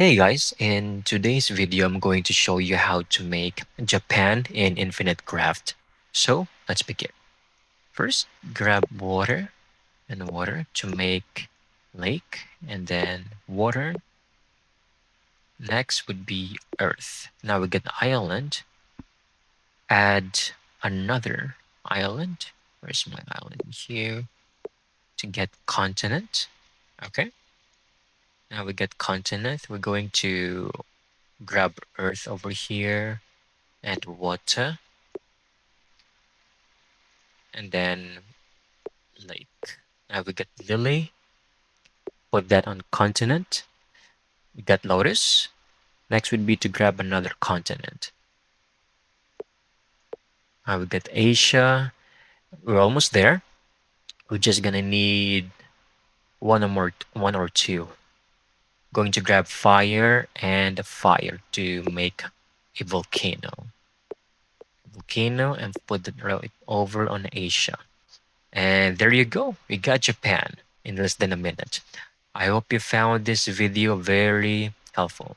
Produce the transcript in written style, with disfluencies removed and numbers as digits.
Hey guys, in today's video, I'm going to show you how to make Japan in Infinite Craft. So let's begin. First, grab water and water to make lake and then water. Next would be earth. Now we get island. Add another island. Where's my island here? To get continent. Okay. Now we get continent. We're going to grab earth over here and water and then lake. Now we get lily, put that on continent. We got lotus. Next would be to grab another continent. Now we get Asia. We're almost there. We're just gonna need one or two. Going to grab fire and fire to make a volcano. Volcano and put it right over on Asia. And there you go. We got Japan in less than a minute. I hope you found this video very helpful.